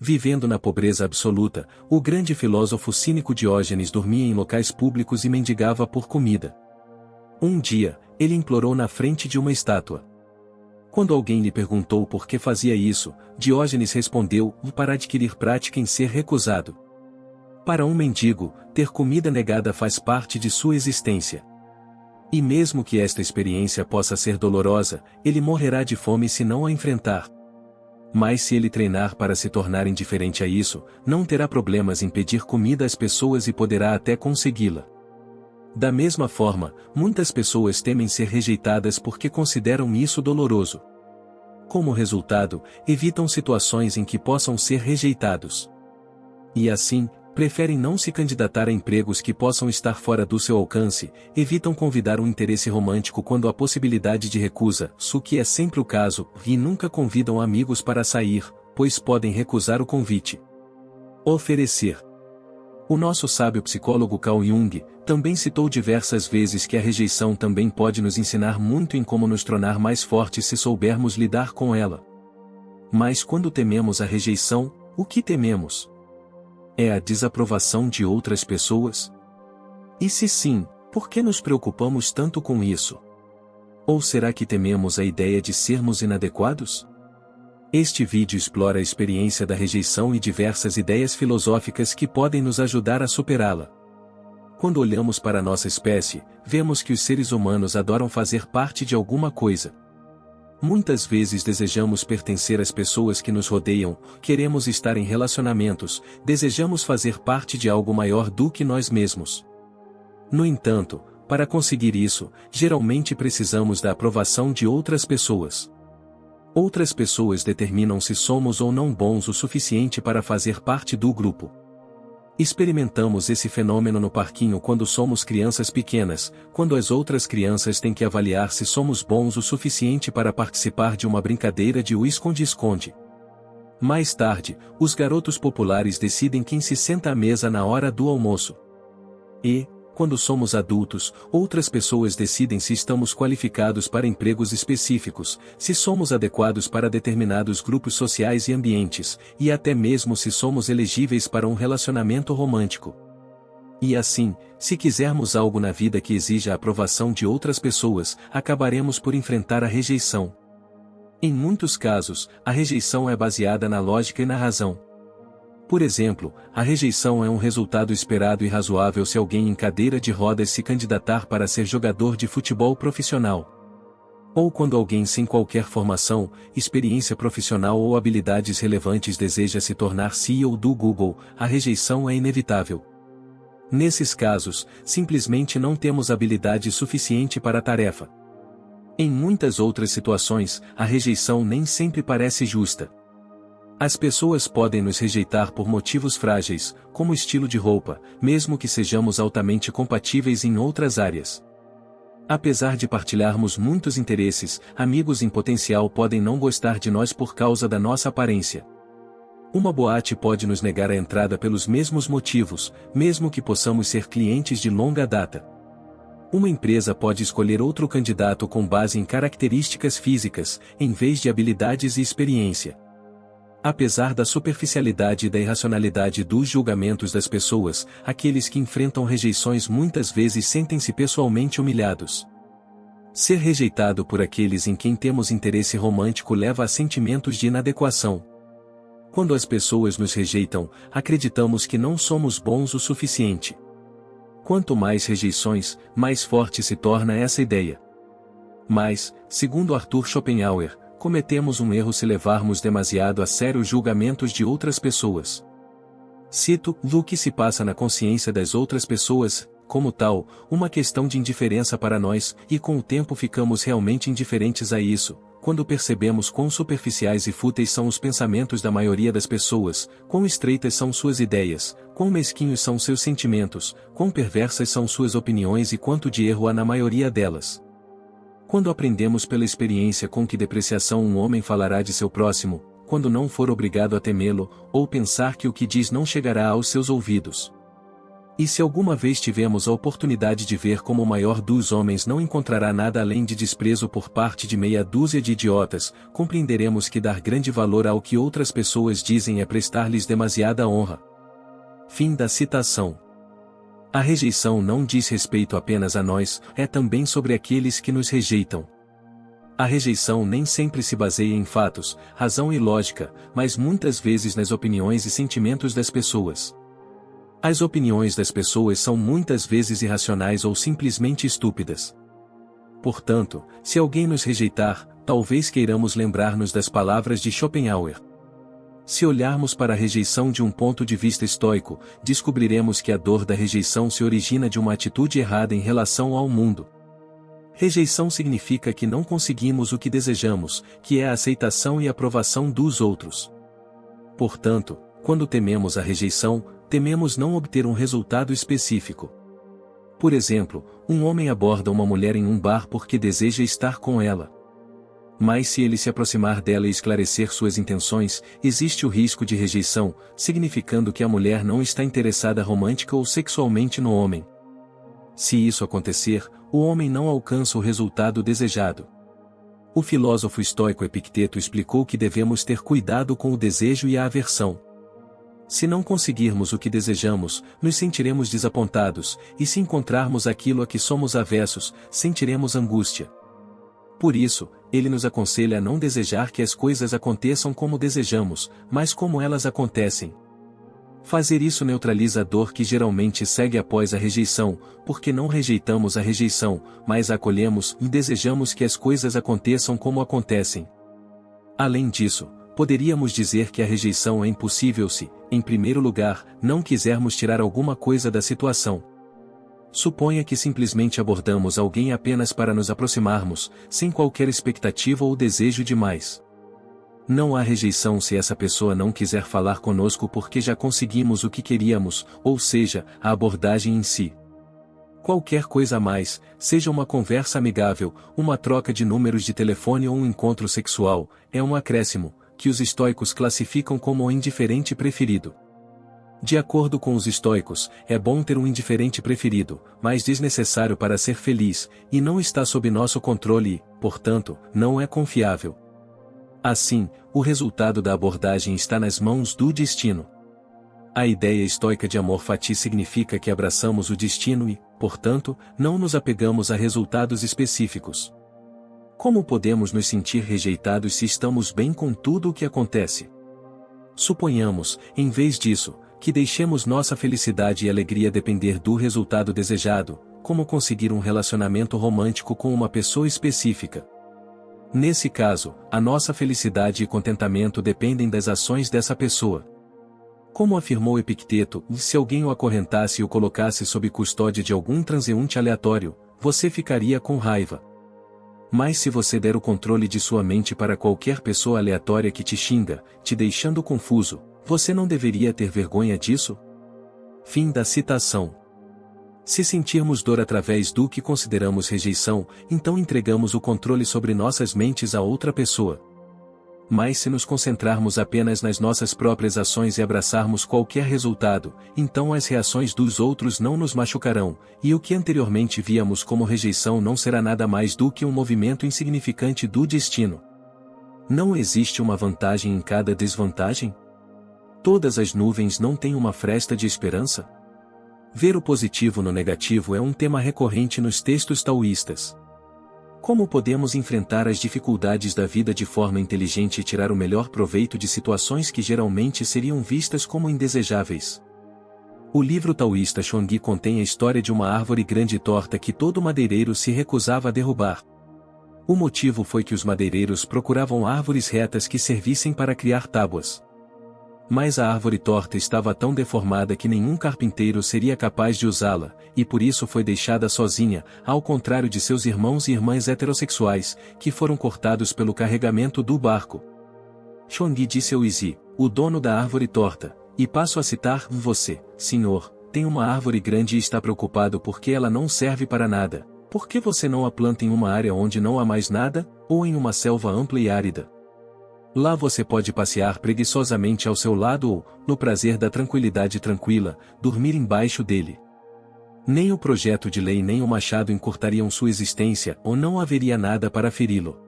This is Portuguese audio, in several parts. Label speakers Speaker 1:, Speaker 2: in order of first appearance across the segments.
Speaker 1: Vivendo na pobreza absoluta, o grande filósofo cínico Diógenes dormia em locais públicos e mendigava por comida. Um dia, ele implorou na frente de uma estátua. Quando alguém lhe perguntou por que fazia isso, Diógenes respondeu: para adquirir prática em ser recusado. Para um mendigo, ter comida negada faz parte de sua existência. E mesmo que esta experiência possa ser dolorosa, ele morrerá de fome se não a enfrentar. Mas se ele treinar para se tornar indiferente a isso, não terá problemas em pedir comida às pessoas e poderá até consegui-la. Da mesma forma, muitas pessoas temem ser rejeitadas porque consideram isso doloroso. Como resultado, evitam situações em que possam ser rejeitados. E assim, preferem não se candidatar a empregos que possam estar fora do seu alcance, evitam convidar um interesse romântico quando há possibilidade de recusa, o que é sempre o caso, e nunca convidam amigos para sair, pois podem recusar o convite. Oferecer. O nosso sábio psicólogo Carl Jung também citou diversas vezes que a rejeição também pode nos ensinar muito em como nos tornar mais fortes se soubermos lidar com ela. Mas quando tememos a rejeição, o que tememos? É a desaprovação de outras pessoas? E se sim, por que nos preocupamos tanto com isso? Ou será que tememos a ideia de sermos inadequados? Este vídeo explora a experiência da rejeição e diversas ideias filosóficas que podem nos ajudar a superá-la. Quando olhamos para a nossa espécie, vemos que os seres humanos adoram fazer parte de alguma coisa. Muitas vezes desejamos pertencer às pessoas que nos rodeiam, queremos estar em relacionamentos, desejamos fazer parte de algo maior do que nós mesmos. No entanto, para conseguir isso, geralmente precisamos da aprovação de outras pessoas. Outras pessoas determinam se somos ou não bons o suficiente para fazer parte do grupo. Experimentamos esse fenômeno no parquinho quando somos crianças pequenas, quando as outras crianças têm que avaliar se somos bons o suficiente para participar de uma brincadeira de esconde-esconde. Mais tarde, os garotos populares decidem quem se senta à mesa na hora do almoço. E, quando somos adultos, outras pessoas decidem se estamos qualificados para empregos específicos, se somos adequados para determinados grupos sociais e ambientes, e até mesmo se somos elegíveis para um relacionamento romântico. E assim, se quisermos algo na vida que exija a aprovação de outras pessoas, acabaremos por enfrentar a rejeição. Em muitos casos, a rejeição é baseada na lógica e na razão. Por exemplo, a rejeição é um resultado esperado e razoável se alguém em cadeira de rodas se candidatar para ser jogador de futebol profissional. Ou quando alguém sem qualquer formação, experiência profissional ou habilidades relevantes deseja se tornar CEO do Google, a rejeição é inevitável. Nesses casos, simplesmente não temos habilidade suficiente para a tarefa. Em muitas outras situações, a rejeição nem sempre parece justa. As pessoas podem nos rejeitar por motivos frágeis, como estilo de roupa, mesmo que sejamos altamente compatíveis em outras áreas. Apesar de partilharmos muitos interesses, amigos em potencial podem não gostar de nós por causa da nossa aparência. Uma boate pode nos negar a entrada pelos mesmos motivos, mesmo que possamos ser clientes de longa data. Uma empresa pode escolher outro candidato com base em características físicas, em vez de habilidades e experiência. Apesar da superficialidade e da irracionalidade dos julgamentos das pessoas, aqueles que enfrentam rejeições muitas vezes sentem-se pessoalmente humilhados. Ser rejeitado por aqueles em quem temos interesse romântico leva a sentimentos de inadequação. Quando as pessoas nos rejeitam, acreditamos que não somos bons o suficiente. Quanto mais rejeições, mais forte se torna essa ideia. Mas, segundo Arthur Schopenhauer, cometemos um erro se levarmos demasiado a sério os julgamentos de outras pessoas. Cito: "O que se passa na consciência das outras pessoas, como tal, uma questão de indiferença para nós, e com o tempo ficamos realmente indiferentes a isso, quando percebemos quão superficiais e fúteis são os pensamentos da maioria das pessoas, quão estreitas são suas ideias, quão mesquinhos são seus sentimentos, quão perversas são suas opiniões e quanto de erro há na maioria delas. Quando aprendemos pela experiência com que depreciação um homem falará de seu próximo, quando não for obrigado a temê-lo, ou pensar que o que diz não chegará aos seus ouvidos. E se alguma vez tivemos a oportunidade de ver como o maior dos homens não encontrará nada além de desprezo por parte de meia dúzia de idiotas, compreenderemos que dar grande valor ao que outras pessoas dizem é prestar-lhes demasiada honra. Fim da citação. A rejeição não diz respeito apenas a nós, é também sobre aqueles que nos rejeitam. A rejeição nem sempre se baseia em fatos, razão e lógica, mas muitas vezes nas opiniões e sentimentos das pessoas. As opiniões das pessoas são muitas vezes irracionais ou simplesmente estúpidas. Portanto, se alguém nos rejeitar, talvez queiramos lembrar-nos das palavras de Schopenhauer. Se olharmos para a rejeição de um ponto de vista estoico, descobriremos que a dor da rejeição se origina de uma atitude errada em relação ao mundo. Rejeição significa que não conseguimos o que desejamos, que é a aceitação e aprovação dos outros. Portanto, quando tememos a rejeição, tememos não obter um resultado específico. Por exemplo, um homem aborda uma mulher em um bar porque deseja estar com ela. Mas se ele se aproximar dela e esclarecer suas intenções, existe o risco de rejeição, significando que a mulher não está interessada romântica ou sexualmente no homem. Se isso acontecer, o homem não alcança o resultado desejado. O filósofo estoico Epicteto explicou que devemos ter cuidado com o desejo e a aversão. Se não conseguirmos o que desejamos, nos sentiremos desapontados, e se encontrarmos aquilo a que somos avessos, sentiremos angústia. Por isso, ele nos aconselha a não desejar que as coisas aconteçam como desejamos, mas como elas acontecem. Fazer isso neutraliza a dor que geralmente segue após a rejeição, porque não rejeitamos a rejeição, mas a acolhemos e desejamos que as coisas aconteçam como acontecem. Além disso, poderíamos dizer que a rejeição é impossível se, em primeiro lugar, não quisermos tirar alguma coisa da situação. Suponha que simplesmente abordamos alguém apenas para nos aproximarmos, sem qualquer expectativa ou desejo de mais. Não há rejeição se essa pessoa não quiser falar conosco porque já conseguimos o que queríamos, ou seja, a abordagem em si. Qualquer coisa a mais, seja uma conversa amigável, uma troca de números de telefone ou um encontro sexual, é um acréscimo, que os estoicos classificam como o indiferente preferido. De acordo com os estoicos, é bom ter um indiferente preferido, mas desnecessário para ser feliz, e não está sob nosso controle e, portanto, não é confiável. Assim, o resultado da abordagem está nas mãos do destino. A ideia estoica de amor fati significa que abraçamos o destino e, portanto, não nos apegamos a resultados específicos. Como podemos nos sentir rejeitados se estamos bem com tudo o que acontece? Suponhamos, em vez disso, que deixemos nossa felicidade e alegria depender do resultado desejado, como conseguir um relacionamento romântico com uma pessoa específica. Nesse caso, a nossa felicidade e contentamento dependem das ações dessa pessoa. Como afirmou Epicteto, se alguém o acorrentasse e o colocasse sob custódia de algum transeunte aleatório, você ficaria com raiva. Mas se você der o controle de sua mente para qualquer pessoa aleatória que te xinga, te deixando confuso, você não deveria ter vergonha disso? Fim da citação. Se sentirmos dor através do que consideramos rejeição, então entregamos o controle sobre nossas mentes a outra pessoa. Mas se nos concentrarmos apenas nas nossas próprias ações e abraçarmos qualquer resultado, então as reações dos outros não nos machucarão, e o que anteriormente víamos como rejeição não será nada mais do que um movimento insignificante do destino. Não existe uma vantagem em cada desvantagem? Todas as nuvens não têm uma fresta de esperança? Ver o positivo no negativo é um tema recorrente nos textos taoístas. Como podemos enfrentar as dificuldades da vida de forma inteligente e tirar o melhor proveito de situações que geralmente seriam vistas como indesejáveis? O livro taoísta Chuangyi contém a história de uma árvore grande e torta que todo madeireiro se recusava a derrubar. O motivo foi que os madeireiros procuravam árvores retas que servissem para criar tábuas. Mas a árvore torta estava tão deformada que nenhum carpinteiro seria capaz de usá-la, e por isso foi deixada sozinha, ao contrário de seus irmãos e irmãs heterossexuais, que foram cortados pelo carregamento do barco. Chuangyi disse ao Izi, o dono da árvore torta, e passo a citar, você, senhor, tem uma árvore grande e está preocupado porque ela não serve para nada. Por que você não a planta em uma área onde não há mais nada, ou em uma selva ampla e árida? Lá você pode passear preguiçosamente ao seu lado ou, no prazer da tranquilidade tranquila, dormir embaixo dele. Nem o projeto de lei nem o machado encurtariam sua existência ou não haveria nada para feri-lo.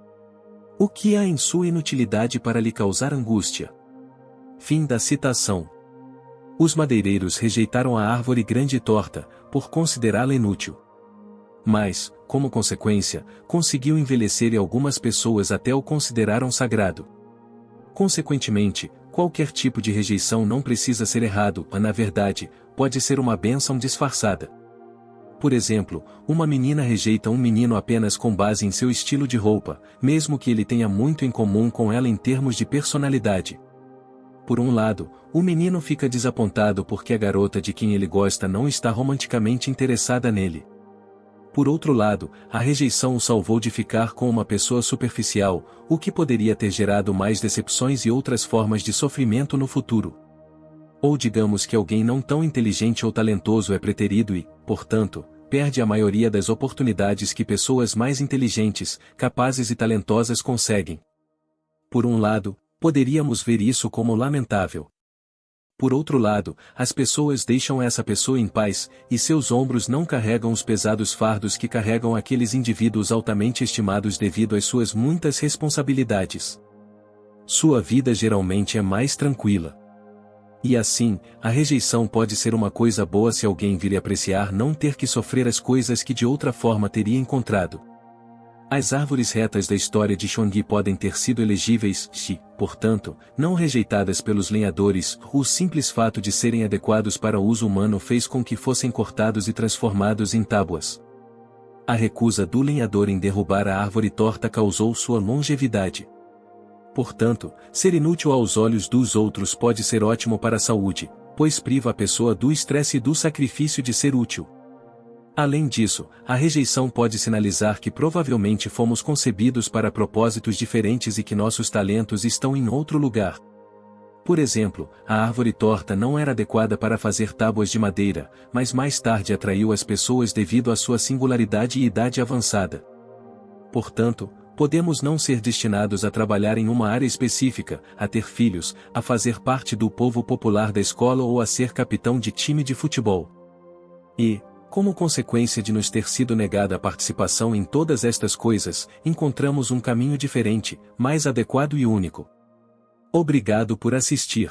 Speaker 1: O que há em sua inutilidade para lhe causar angústia? Fim da citação. Os madeireiros rejeitaram a árvore grande e torta, por considerá-la inútil. Mas, como consequência, conseguiu envelhecer e algumas pessoas até o consideraram sagrado. Consequentemente, qualquer tipo de rejeição não precisa ser errado, na verdade, pode ser uma bênção disfarçada. Por exemplo, uma menina rejeita um menino apenas com base em seu estilo de roupa, mesmo que ele tenha muito em comum com ela em termos de personalidade. Por um lado, o menino fica desapontado porque a garota de quem ele gosta não está romanticamente interessada nele. Por outro lado, a rejeição o salvou de ficar com uma pessoa superficial, o que poderia ter gerado mais decepções e outras formas de sofrimento no futuro. Ou digamos que alguém não tão inteligente ou talentoso é preterido e, portanto, perde a maioria das oportunidades que pessoas mais inteligentes, capazes e talentosas conseguem. Por um lado, poderíamos ver isso como lamentável. Por outro lado, as pessoas deixam essa pessoa em paz, e seus ombros não carregam os pesados fardos que carregam aqueles indivíduos altamente estimados devido às suas muitas responsabilidades. Sua vida geralmente é mais tranquila. E assim, a rejeição pode ser uma coisa boa se alguém vir apreciar não ter que sofrer as coisas que de outra forma teria encontrado. As árvores retas da história de Xuangyi podem ter sido elegíveis se, portanto, não rejeitadas pelos lenhadores, o simples fato de serem adequados para o uso humano fez com que fossem cortados e transformados em tábuas. A recusa do lenhador em derrubar a árvore torta causou sua longevidade. Portanto, ser inútil aos olhos dos outros pode ser ótimo para a saúde, pois priva a pessoa do estresse e do sacrifício de ser útil. Além disso, a rejeição pode sinalizar que provavelmente fomos concebidos para propósitos diferentes e que nossos talentos estão em outro lugar. Por exemplo, a árvore torta não era adequada para fazer tábuas de madeira, mas mais tarde atraiu as pessoas devido à sua singularidade e idade avançada. Portanto, podemos não ser destinados a trabalhar em uma área específica, a ter filhos, a fazer parte do povo popular da escola ou a ser capitão de time de futebol. E, como consequência de nos ter sido negada a participação em todas estas coisas, encontramos um caminho diferente, mais adequado e único. Obrigado por assistir.